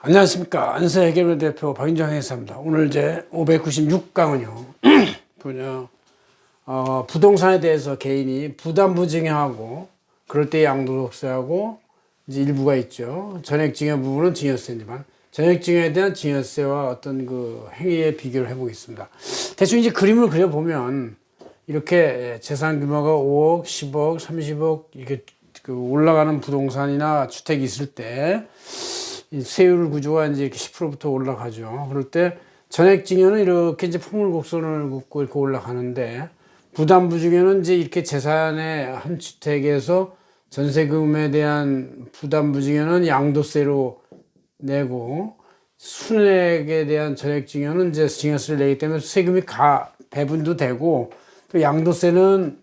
안녕하십니까. 안세해결 대표 박인정 회사입니다. 오늘 제 596강은요, 부동산에 대해서 개인이 부담부증여하고, 그럴 때 양도소득세하고, 이제 일부가 있죠. 전액증여 부분은 증여세지만, 전액증여에 대한 증여세와 어떤 그 행위의 비교를 해보겠습니다. 대충 이제 그림을 그려보면, 이렇게 재산 규모가 5억, 10억, 30억, 이렇게 올라가는 부동산이나 주택이 있을 때, 세율 구조가 이제 이렇게 10%부터 올라가죠. 그럴 때 전액증여는 이렇게 이제 포물곡선을 긋고 이렇게 올라가는데, 부담부증여는 이제 이렇게 재산의 한 주택에서 전세금에 대한 부담부증여는 양도세로 내고, 순액에 대한 전액증여는 이제 증여세를 내기 때문에 세금이 배분도 되고, 또 양도세는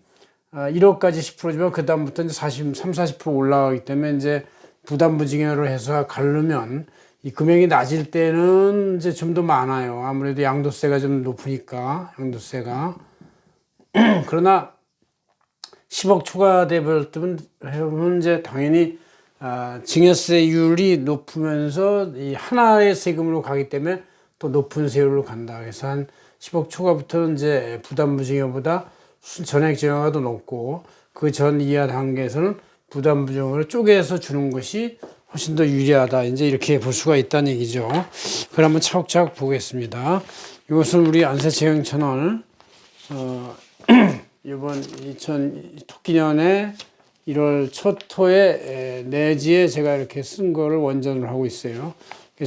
1억까지 10%지만 그 다음부터 이제 40% 올라가기 때문에 이제 부담부증여로 해서 가르면 이 금액이 낮을 때는 이제 좀 더 많아요. 아무래도 양도세가 좀 높으니까, 양도세가. 그러나 10억 초과되면 이제 당연히 증여세율이 높으면서 이 하나의 세금으로 가기 때문에 또 높은 세율로 간다. 그래서 한 10억 초과부터는 이제 부담부증여보다 전액증여가 더 높고, 그 전 이하 단계에서는 부담부증여를 쪼개서 주는 것이 훨씬 더 유리하다. 이제 이렇게 볼 수가 있다는 얘기죠. 그걸 한번 차곡차곡 보겠습니다. 이것은 우리 안세채경 채널, 이번 토끼년에 1월 첫 토에 내지에 제가 이렇게 쓴 거를 원전을 하고 있어요.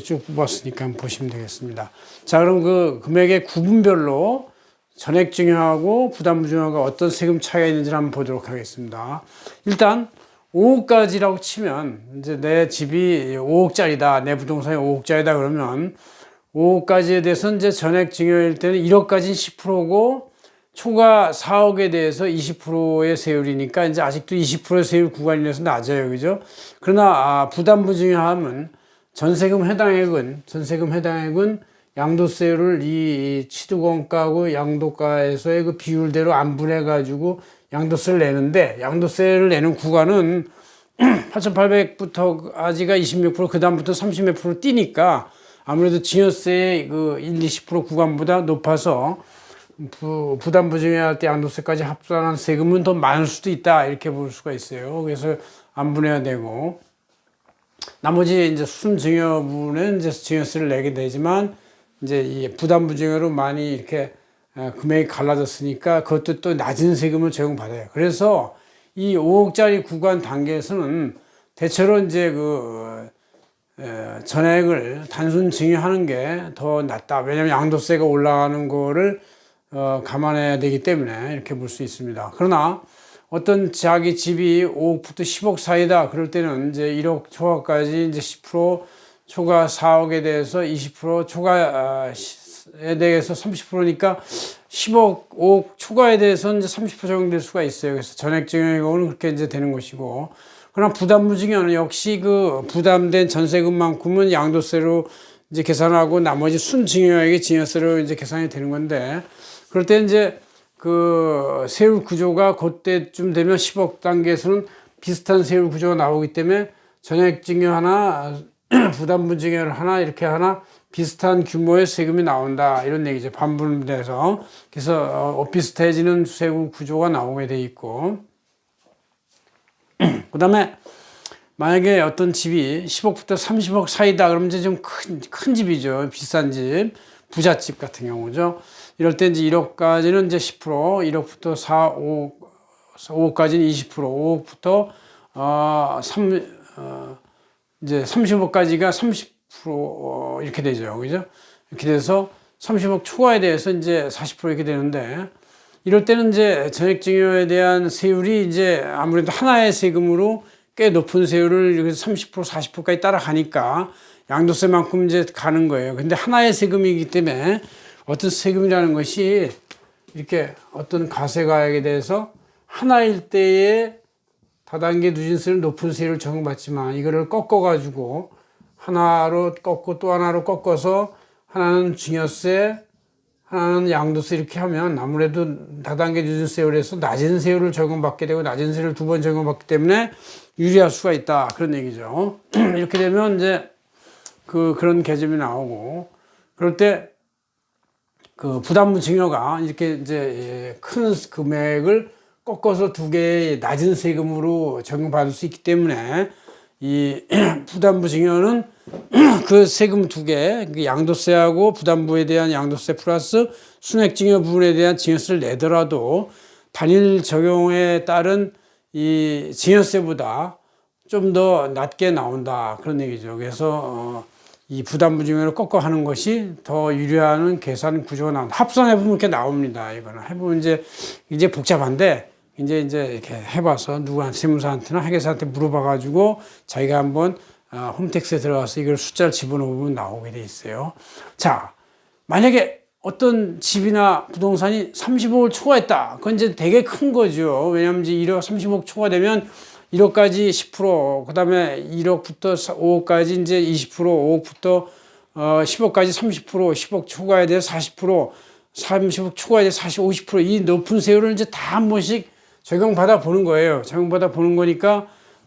쭉 뽑았으니까 한번 보시면 되겠습니다. 자, 그럼 그 금액의 구분별로 전액증여하고 부담부증여가 어떤 세금 차이가 있는지 한번 보도록 하겠습니다. 일단 5억까지라고 치면, 이제 내 집이 5억짜리다, 내 부동산이 5억짜리다 그러면 5억까지에 대해서 이제 전액증여일 때는 1억까지는 10%고 초과 4억에 대해서 20%의 세율이니까 이제 아직도 20%의 세율 구간이라서 낮아요. 그죠? 그러나 부담부증여하면 전세금 해당액은 양도세율을 이 취득원가하고 양도가에서의 그 비율대로 안분해가지고 양도세를 내는데, 양도세를 내는 구간은 8,800부터 아지가 20몇 %, 그 다음부터 30몇 % 뛰니까 아무래도 증여세의 그 1, 20% 구간보다 높아서 부담부증여 할 때 양도세까지 합산한 세금은 더 많을 수도 있다. 이렇게 볼 수가 있어요. 그래서 안분해야 되고, 나머지 이제 순증여 부분은 이제 증여세를 내게 되지만, 이제 이 부담부증여로 많이 이렇게 금액이 갈라졌으니까 그것도 또 낮은 세금을 제공받아요. 그래서 이 5억짜리 구간 단계에서는 대체로 이제 전액을 단순 증여하는 게 더 낫다. 왜냐하면 양도세가 올라가는 거를 감안해야 되기 때문에 이렇게 볼 수 있습니다. 그러나 어떤 자기 집이 5억부터 10억 사이다. 그럴 때는 이제 1억 초과까지 이제 10%, 초과 4억에 대해서 20%, 초과에 대해서 30%니까 10억, 5억 초과에 대해서는 이제 30% 적용될 수가 있어요. 그래서 전액증여의 경우는 그렇게 이제 되는 것이고, 그러나 부담부증여는 역시 그 부담된 전세금만큼은 양도세로 이제 계산하고 나머지 순증여액의 증여세로 이제 계산이 되는 건데, 그럴 때 이제 그 세율 구조가 그때쯤 되면 10억 단계에서는 비슷한 세율 구조가 나오기 때문에 전액증여 하나, 부담부증여를 하나, 이렇게 하나 비슷한 규모의 세금이 나온다. 이런 얘기죠. 반분돼서. 그래서 비슷해지는 세금 구조가 나오게 돼 있고. 그 다음에 만약에 어떤 집이 10억부터 30억 사이다. 그러면 이제 좀 큰 집이죠. 비싼 집. 부잣집 같은 경우죠. 이럴 때 이제 1억까지는 이제 10%, 1억부터 5억까지는 20%, 5억부터 이제 30억까지가 30% 이렇게 되죠. 그죠? 이렇게 돼서 30억 초과에 대해서 이제 40% 이렇게 되는데, 이럴 때는 이제 전액증여에 대한 세율이 이제 아무래도 하나의 세금으로 꽤 높은 세율을 30%, 40%까지 따라가니까 양도세만큼 이제 가는 거예요. 근데 하나의 세금이기 때문에 어떤 세금이라는 것이 이렇게 어떤 과세가액에 대해서 하나일 때에 다단계 누진세를 높은 세율을 적용받지만, 이거를 꺾어가지고 하나로 꺾고 또 하나로 꺾어서 하나는 증여세, 하나는 양도세 이렇게 하면 아무래도 다단계 누진세율 에서 낮은 세율을 적용받게 되고 낮은 세율을 두 번 적용받기 때문에 유리할 수가 있다. 그런 얘기죠. 이렇게 되면 이제 그런 개념이 나오고, 그럴 때 그 부담부 증여가 이렇게 이제 큰 금액을 꺾어서 두 개의 낮은 세금으로 적용받을 수 있기 때문에 이 부담부 증여는 그 세금 두 개, 양도세하고 부담부에 대한 양도세 플러스 순액 증여 부분에 대한 증여세를 내더라도 단일 적용에 따른 이 증여세보다 좀 더 낮게 나온다, 그런 얘기죠. 그래서 이 부담부 증여를 꺾어 하는 것이 더 유리한 계산 구조가 나온다. 합산해보면 이렇게 나옵니다. 이거는 해보면 이제 복잡한데 이제 이렇게 해봐서 누구한테 세무사한테나 회계사한테 물어봐가지고 자기가 한번 홈택스에 들어가서 이걸 숫자를 집어넣으면 나오게 돼 있어요. 자, 만약에 어떤 집이나 부동산이 30억을 초과했다. 그건 이제 되게 큰 거죠. 왜냐하면 이제 1억 30억 초과되면 1억까지 10%, 그 다음에 1억부터 5억까지 이제 20%, 5억부터 10억까지 30%, 10억 초과에 대해서 40%, 30억 초과에 대해서 40, 50%이 높은 세율을 이제 다 한 번씩 적용받아 보는 거예요. 적용받아 보는 거니까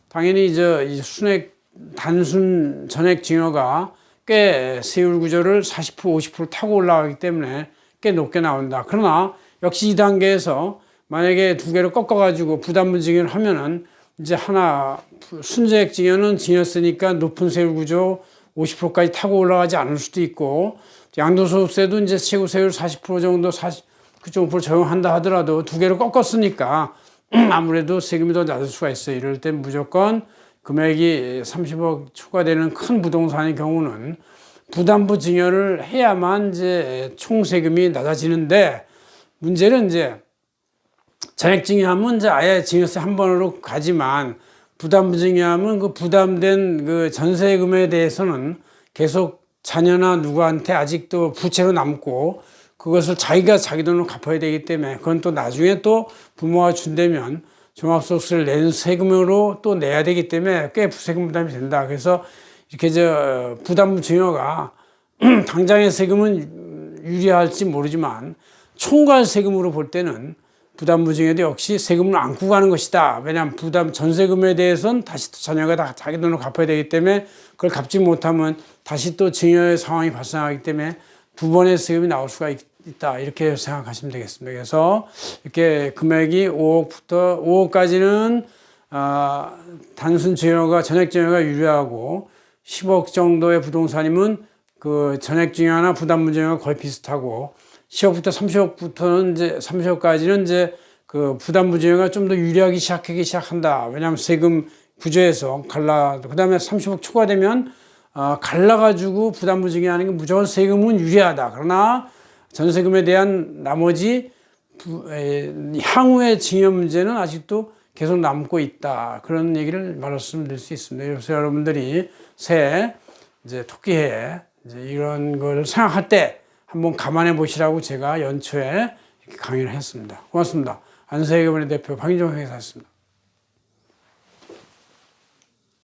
당연히 이 순액, 단순 전액 증여가 꽤 세율 구조를 40%, 50% 타고 올라가기 때문에 꽤 높게 나온다. 그러나 역시 이 단계에서 만약에 두 개를 꺾어가지고 부담부 증여를 하면은 이제 하나 순전액 증여는 증여세니까 높은 세율 구조 50%까지 타고 올라가지 않을 수도 있고, 양도소득세도 이제 최고 세율 40% 정도 49% 적용한다 하더라도 두 개를 꺾었으니까 아무래도 세금이 더 낮을 수가 있어요. 이럴 땐 무조건 금액이 30억 초과되는 큰 부동산의 경우는 부담부 증여를 해야만 이제 총 세금이 낮아지는데, 문제는 이제 전액 증여하면 이제 아예 증여세 한 번으로 가지만 부담부 증여하면 그 부담된 그 전세금에 대해서는 계속 자녀나 누구한테 아직도 부채로 남고 그것을 자기가 자기 돈으로 갚아야 되기 때문에 그건 또 나중에 또 부모가 준다면 종합소득세를 낸 세금으로 또 내야 되기 때문에 꽤 세금 부담이 된다. 그래서 이렇게 부담부 증여가 당장의 세금은 유리할지 모르지만 총괄 세금으로 볼 때는 부담부 증여도 역시 세금을 안고 가는 것이다. 왜냐하면 전세금에 대해서는 다시 또 자녀가 다 자기 돈으로 갚아야 되기 때문에 그걸 갚지 못하면 다시 또 증여의 상황이 발생하기 때문에 두 번의 세금이 나올 수가 있다. 이렇게 생각하시면 되겠습니다. 그래서 이렇게 금액이 5억까지는 단순 증여가, 전액 증여가 유리하고 10억 정도의 부동산이면 그 전액 증여나 부담부 증여가 거의 비슷하고 10억부터 30억부터는 이제 30억까지는 이제 그 부담부 증여가 좀 더 유리하기 시작한다. 왜냐하면 세금 구조에서 그 다음에 30억 초과되면 갈라가지고 부담부 증여하는 게 무조건 세금은 유리하다. 그러나 전세금에 대한 나머지 향후의 증여 문제는 아직도 계속 남고 있다. 그런 얘기를 말씀드릴 수 있습니다. 그래서 여러분들이 새해 이제 토끼해에 이제 이런 걸 생각할 때 한번 감안해 보시라고 제가 연초에 이렇게 강의를 했습니다. 고맙습니다. 안세금의 대표 박인종 회계사였습니다.